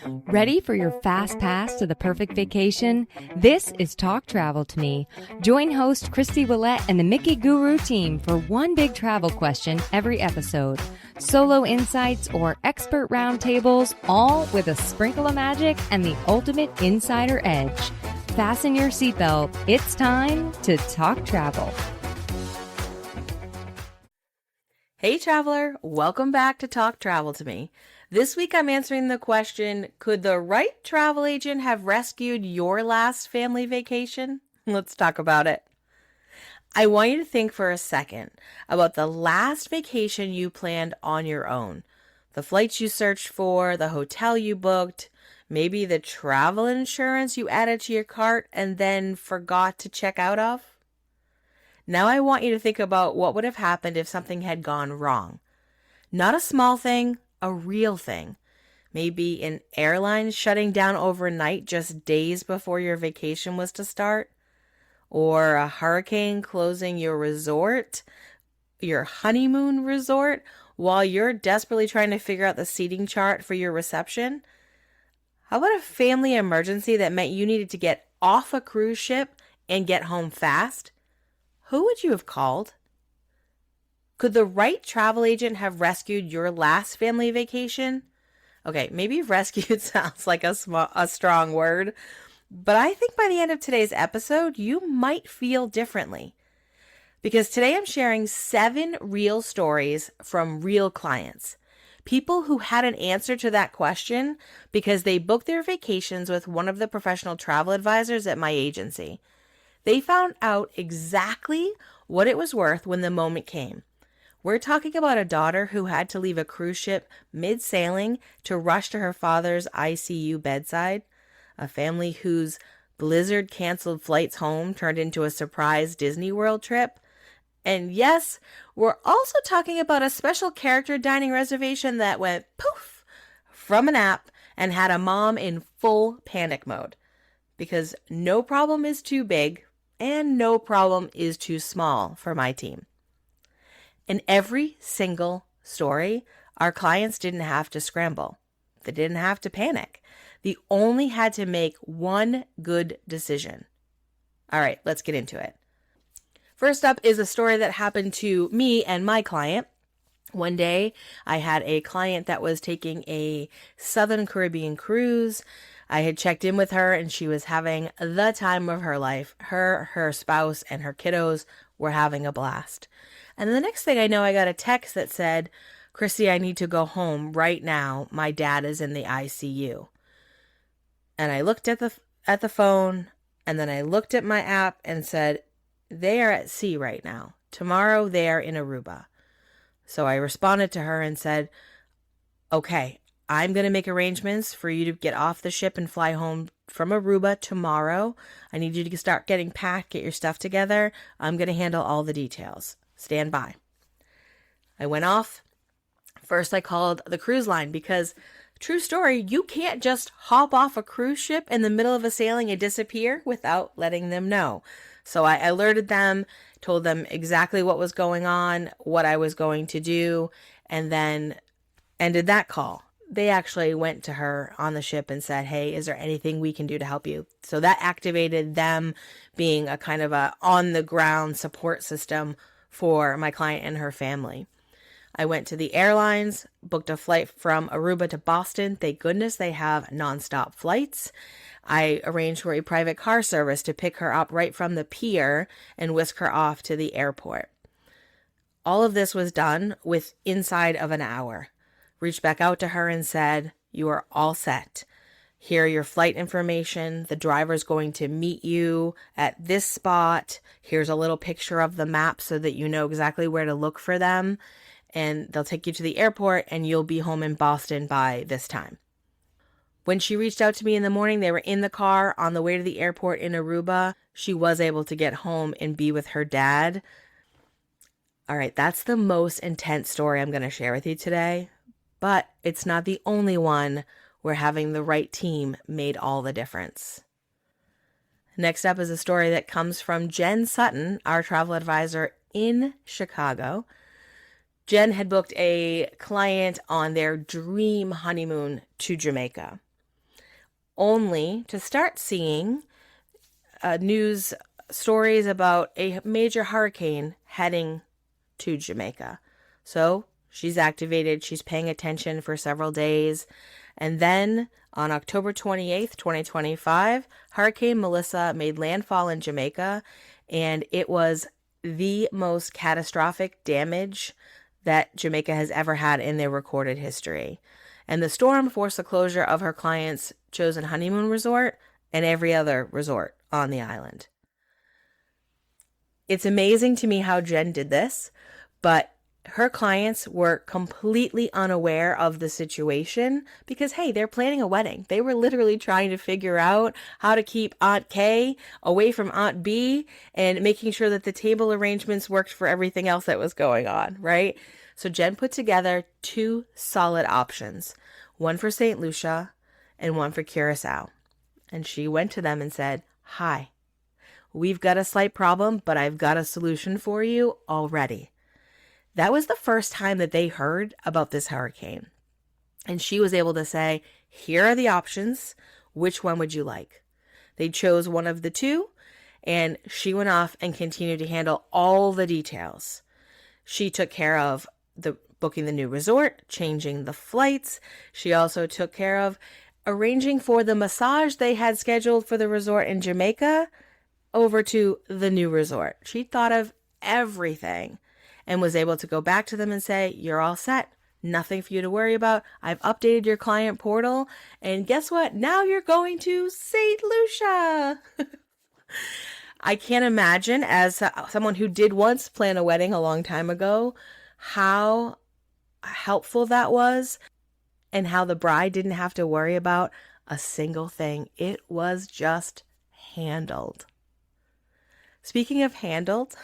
Ready for your fast pass to the perfect vacation? This is Talk Travel to Me. Join host Christy Willett and the Mickey Guru team for one big travel question every episode. Solo insights or expert roundtables, all with a sprinkle of magic and the ultimate insider edge. Fasten your seatbelt. It's time to talk travel. Hey traveler, welcome back to Talk Travel to Me. This week I'm answering the question, could the right travel agent have rescued your last family vacation? Let's talk about it. I want you to think for a second about the last vacation you planned on your own. The flights you searched for, the hotel you booked, maybe the travel insurance you added to your cart and then forgot to check out of. Now I want you to think about what would have happened if something had gone wrong. Not a small thing, a real thing. Maybe an airline shutting down overnight just days before your vacation was to start. Or a hurricane closing your resort, your honeymoon resort, while you're desperately trying to figure out the seating chart for your reception. How about a family emergency that meant you needed to get off a cruise ship and get home fast? Who would you have called? Could the right travel agent have rescued your last family vacation? Okay, maybe rescued sounds like a strong word, but I think by the end of today's episode, you might feel differently. Because today I'm sharing 7 real stories from real clients. People who had an answer to that question because they booked their vacations with one of the professional travel advisors at my agency. They found out exactly what it was worth when the moment came. We're talking about a daughter who had to leave a cruise ship mid-sailing to rush to her father's ICU bedside, a family whose blizzard-canceled flights home turned into a surprise Disney World trip. And yes, we're also talking about a special character dining reservation that went poof from an app and had a mom in full panic mode. Because no problem is too big and no problem is too small for my team. In every single story, our clients didn't have to scramble. They didn't have to panic. They only had to make one good decision. All right, let's get into it. First up is a story that happened to me and my client. One day, I had a client that was taking a Southern Caribbean cruise. I had checked in with her and she was having the time of her life. Her spouse, and her kiddos were having a blast. And the next thing I know, I got a text that said, "Chrissy, I need to go home right now. My dad is in the ICU." And I looked at the phone, and then I looked at my app and said, "They are at sea right now. Tomorrow they are in Aruba." So I responded to her and said, "Okay, I'm going to make arrangements for you to get off the ship and fly home from Aruba tomorrow. I need you to start getting packed, get your stuff together. I'm going to handle all the details. Stand by." I went off. First, I called the cruise line because, true story, you can't just hop off a cruise ship in the middle of a sailing and disappear without letting them know. So I alerted them, told them exactly what was going on, what I was going to do, and then ended that call. They actually went to her on the ship and said, "Hey, is there anything we can do to help you?" So that activated them being a kind of a on-the-ground support system for my client and her family. I went to the airlines, booked a flight from Aruba to Boston. Thank goodness they have nonstop flights. I arranged for a private car service to pick her up right from the pier and whisk her off to the airport. All of this was done with inside of an hour. Reached back out to her and said, "You are all set. Here are your flight information. The driver's going to meet you at this spot. Here's a little picture of the map so that you know exactly where to look for them. And they'll take you to the airport and you'll be home in Boston by this time." When she reached out to me in the morning, they were in the car on the way to the airport in Aruba. She was able to get home and be with her dad. All right, that's the most intense story I'm going to share with you today. But it's not the only one where having the right team made all the difference. Next up is a story that comes from Jen Sutton, our travel advisor in Chicago. Jen had booked a client on their dream honeymoon to Jamaica. only to start seeing news stories about a major hurricane heading to Jamaica. So she's activated, she's paying attention for several days. And then on October 28th, 2025, Hurricane Melissa made landfall in Jamaica, and it was the most catastrophic damage that Jamaica has ever had in their recorded history. And the storm forced the closure of her client's chosen honeymoon resort and every other resort on the island. It's amazing to me how Jen did this, but her clients were completely unaware of the situation because, hey, they're planning a wedding. They were literally trying to figure out how to keep Aunt K away from Aunt B and making sure that the table arrangements worked for everything else that was going on, right? So Jen put together 2 solid options, one for St. Lucia and one for Curacao. And she went to them and said, "Hi, we've got a slight problem, but I've got a solution for you already." That was the first time that they heard about this hurricane. And she was able to say, "Here are the options. Which one would you like?" They chose one of the 2, and she went off and continued to handle all the details. She took care of booking the new resort, changing the flights. She also took care of arranging for the massage they had scheduled for the resort in Jamaica over to the new resort. She thought of everything and was able to go back to them and say, "You're all set. Nothing for you to worry about. I've updated your client portal. And guess what? Now you're going to St. Lucia." I can't imagine, as someone who did once plan a wedding a long time ago, how helpful that was and how the bride didn't have to worry about a single thing. It was just handled. Speaking of handled,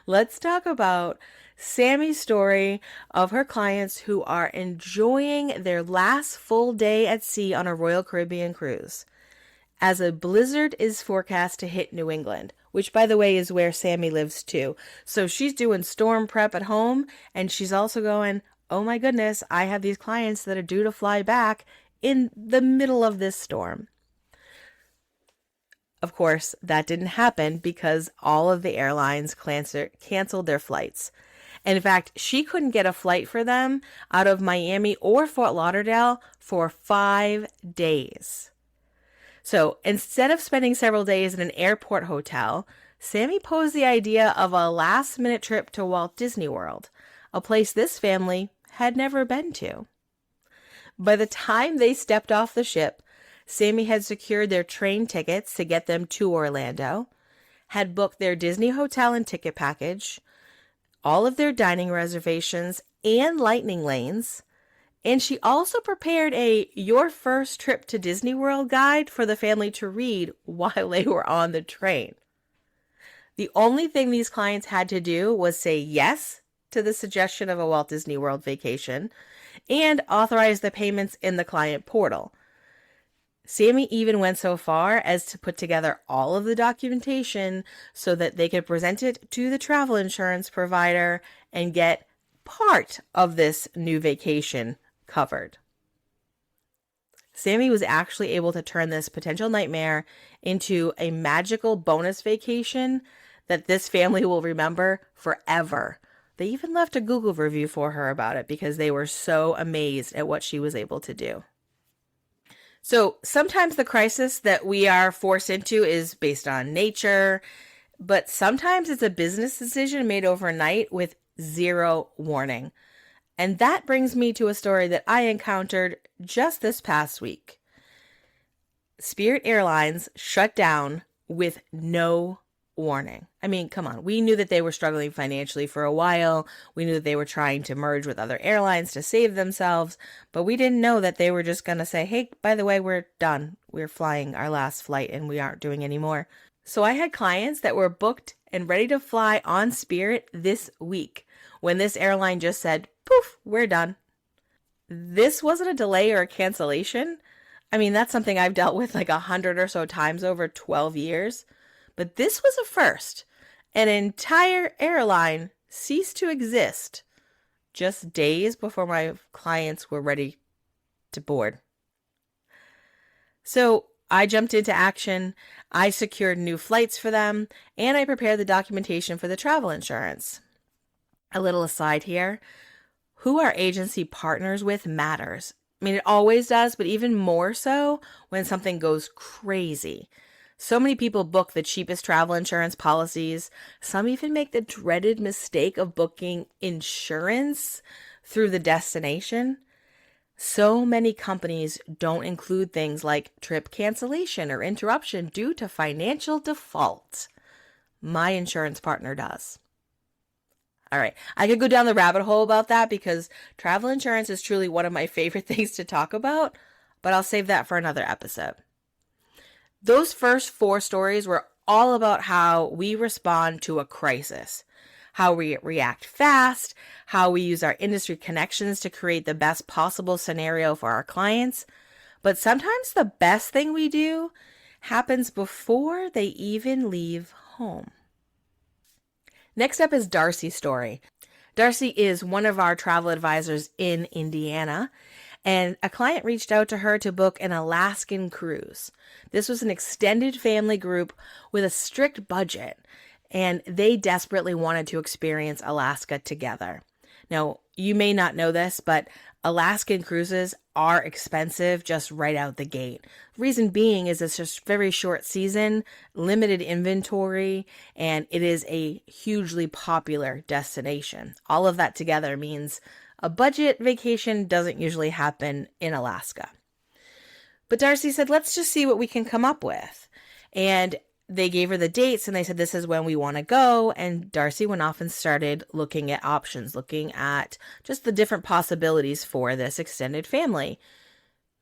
let's talk about Sammy's story of her clients who are enjoying their last full day at sea on a Royal Caribbean cruise, as a blizzard is forecast to hit New England, which, by the way, is where Sammy lives too. So she's doing storm prep at home, and she's also going, "Oh my goodness, I have these clients that are due to fly back in the middle of this storm." Of course, that didn't happen because all of the airlines canceled their flights. And in fact, she couldn't get a flight for them out of Miami or Fort Lauderdale for 5 days. So instead of spending several days in an airport hotel, Sammy posed the idea of a last-minute trip to Walt Disney World, a place this family had never been to. By the time they stepped off the ship, Sammy had secured their train tickets to get them to Orlando, had booked their Disney hotel and ticket package, all of their dining reservations and lightning lanes, and she also prepared a "Your First Trip to Disney World" guide for the family to read while they were on the train. The only thing these clients had to do was say yes to the suggestion of a Walt Disney World vacation and authorize the payments in the client portal. Sammy even went so far as to put together all of the documentation so that they could present it to the travel insurance provider and get part of this new vacation covered. Sammy was actually able to turn this potential nightmare into a magical bonus vacation that this family will remember forever. They even left a Google review for her about it because they were so amazed at what she was able to do. So sometimes the crisis that we are forced into is based on nature, but sometimes it's a business decision made overnight with zero warning. And that brings me to a story that I encountered just this past week. Spirit Airlines shut down with no warning. I mean, come on. We knew that they were struggling financially for a while. We knew that they were trying to merge with other airlines to save themselves, but we didn't know that they were just going to say, "Hey, by the way, we're done. We're flying our last flight and we aren't doing any more." So I had clients that were booked and ready to fly on Spirit this week when this airline just said, "Poof, we're done." This wasn't a delay or a cancellation. I mean, that's something I've dealt with like 100 or so times over 12 years. But this was a first. An entire airline ceased to exist just days before my clients were ready to board. So I jumped into action. I secured new flights for them, and I prepared the documentation for the travel insurance. A little aside here, who our agency partners with matters. I mean, it always does, but even more so when something goes crazy. So many people book the cheapest travel insurance policies. Some even make the dreaded mistake of booking insurance through the destination. So many companies don't include things like trip cancellation or interruption due to financial default. My insurance partner does. All right, I could go down the rabbit hole about that because travel insurance is truly one of my favorite things to talk about, but I'll save that for another episode. Those first 4 stories were all about how we respond to a crisis, how we react fast, how we use our industry connections to create the best possible scenario for our clients. But sometimes the best thing we do happens before they even leave home. Next up is Darcy's story. Darcy is one of our travel advisors in Indiana, and a client reached out to her to book an Alaskan cruise. This was an extended family group with a strict budget, and they desperately wanted to experience Alaska together. Now, you may not know this, but Alaskan cruises are expensive just right out the gate. Reason being is it's just very short season, limited inventory, and it is a hugely popular destination. All of that together means a budget vacation doesn't usually happen in Alaska. But Darcy said, let's just see what we can come up with. And they gave her the dates and they said, this is when we want to go. And Darcy went off and started looking at options, looking at just the different possibilities for this extended family.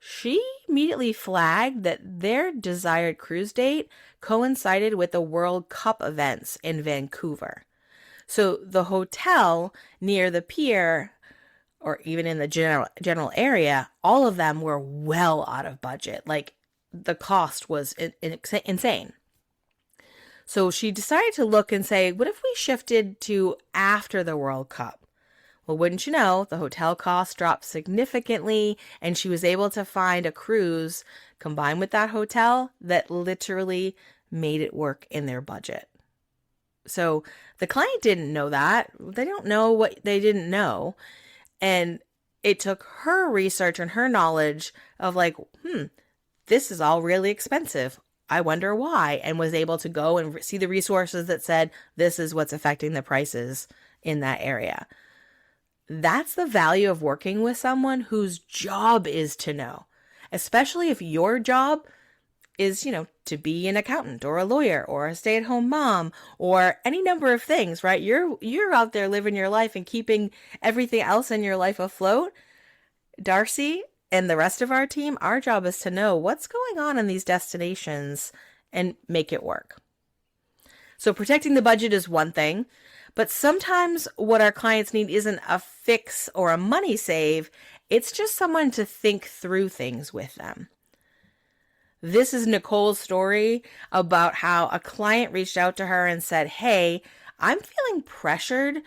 She immediately flagged that their desired cruise date coincided with the World Cup events in Vancouver. So the hotel near the pier, or even in the general area, all of them were well out of budget. Like, the cost was insane. So she decided to look and say, what if we shifted to after the World Cup? Well, wouldn't you know, the hotel cost dropped significantly, and she was able to find a cruise combined with that hotel that literally made it work in their budget. So the client didn't know that. They don't know what they didn't know. And it took her research and her knowledge of like, this is all really expensive. I wonder why, and was able to go and see the resources that said, this is what's affecting the prices in that area. That's the value of working with someone whose job is to know, especially if your job is, to be an accountant or a lawyer or a stay-at-home mom or any number of things, right? You're out there living your life and keeping everything else in your life afloat. Darcy and the rest of our team, our job is to know what's going on in these destinations and make it work. So protecting the budget is one thing, but sometimes what our clients need isn't a fix or a money save. It's just someone to think through things with them. This is Nicole's story about how a client reached out to her and said, hey, I'm feeling pressured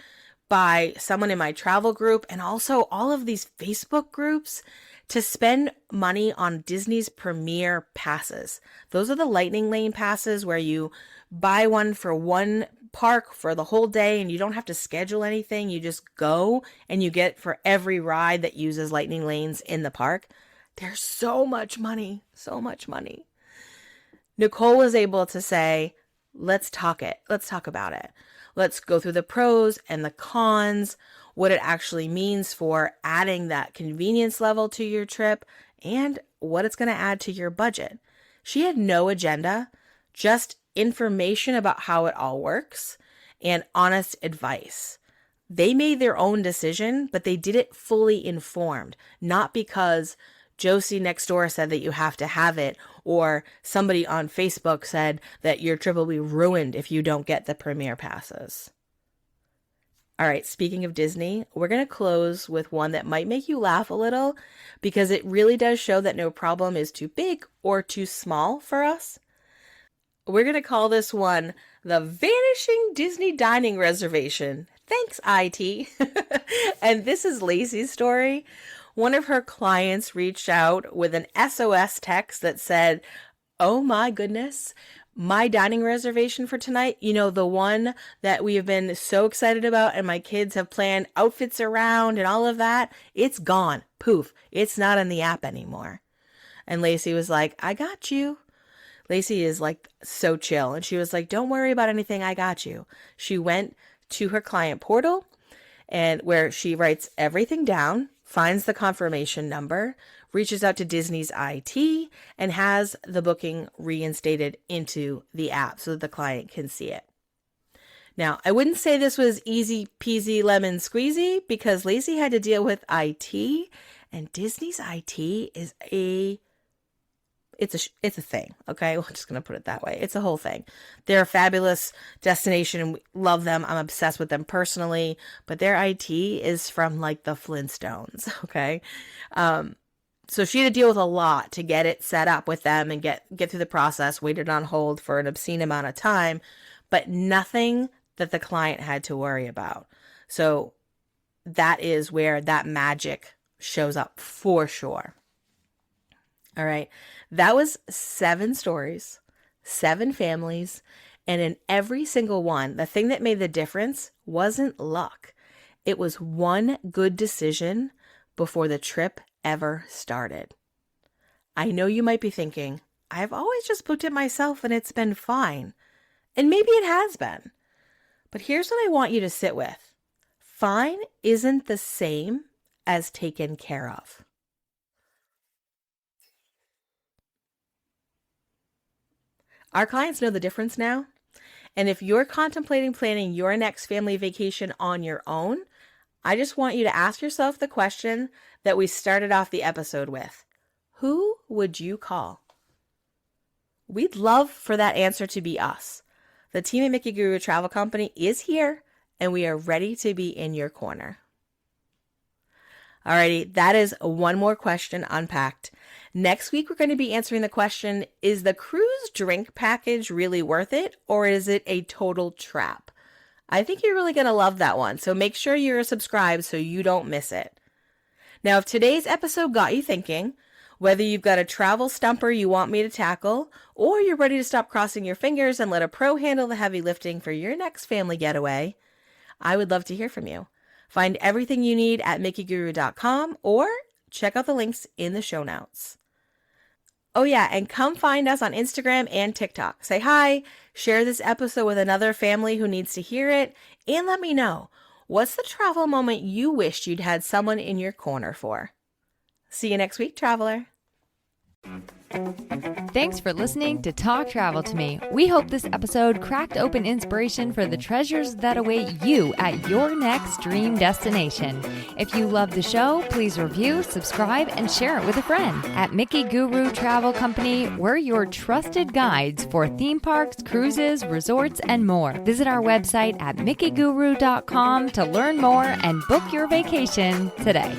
by someone in my travel group and also all of these Facebook groups to spend money on Disney's premier passes. Those are the lightning lane passes where you buy one for one park for the whole day and you don't have to schedule anything. You just go and you get for every ride that uses lightning lanes in the park. There's so much money, so much money. Nicole was able to say, let's talk about it. Let's go through the pros and the cons, what it actually means for adding that convenience level to your trip, and what it's going to add to your budget. She had no agenda, just information about how it all works and honest advice. They made their own decision, but they did it fully informed, not because Josie next door said that you have to have it, or somebody on Facebook said that your trip will be ruined if you don't get the premier passes. All right, speaking of Disney, we're going to close with one that might make you laugh a little because it really does show that no problem is too big or too small for us. We're going to call this one the Vanishing Disney Dining Reservation. Thanks, IT. And this is Lacey's story. one of her clients reached out with an SOS text that said, "Oh my goodness, my dining reservation for tonight, the one that we have been so excited about and my kids have planned outfits around and all of that, it's gone. Poof, it's not in the app anymore." And Lacey was like, "I got you." Lacey is like so chill. And she was like, "Don't worry about anything. I got you." She went to her client portal and where she writes everything down, finds the confirmation number, reaches out to Disney's IT, and has the booking reinstated into the app so that the client can see it. Now, I wouldn't say this was easy peasy lemon squeezy because Lacey had to deal with IT, and Disney's IT is it's a thing, okay? We're just going to put it that way. It's a whole thing. They're a fabulous destination. We love them. I'm obsessed with them personally, but their IT is from like the Flintstones, okay? So she had to deal with a lot to get it set up with them and get through the process, waited on hold for an obscene amount of time, but nothing that the client had to worry about. So that is where that magic shows up for sure. All right. That was 7 stories, 7 families, and in every single one, the thing that made the difference wasn't luck. It was one good decision before the trip ever started. I know you might be thinking, I've always just booked it myself and it's been fine. And maybe it has been. But here's what I want you to sit with. Fine isn't the same as taken care of. Our clients know the difference now. And if you're contemplating planning your next family vacation on your own, I just want you to ask yourself the question that we started off the episode with. Who would you call? We'd love for that answer to be us. The team at Mickey Guru Travel Company is here, and we are ready to be in your corner. Alrighty, that is one more question unpacked. Next week, we're going to be answering the question, is the cruise drink package really worth it, or is it a total trap? I think you're really going to love that one, so make sure you're subscribed so you don't miss it. Now, if today's episode got you thinking, whether you've got a travel stumper you want me to tackle, or you're ready to stop crossing your fingers and let a pro handle the heavy lifting for your next family getaway, I would love to hear from you. Find everything you need at mickey.guru.com or check out the links in the show notes. Oh yeah, and come find us on Instagram and TikTok. Say hi, share this episode with another family who needs to hear it, and let me know, what's the travel moment you wished you'd had someone in your corner for? See you next week, traveler. Thanks for listening to Talk Travel to Me. We hope this episode cracked open inspiration for the treasures that await you at your next dream destination. If you love the show, please review, subscribe, and share it with a friend. At Mickey Guru Travel Company, we're your trusted guides for theme parks, cruises, resorts, and more. Visit our website at mickey.guru.com to learn more and book your vacation today.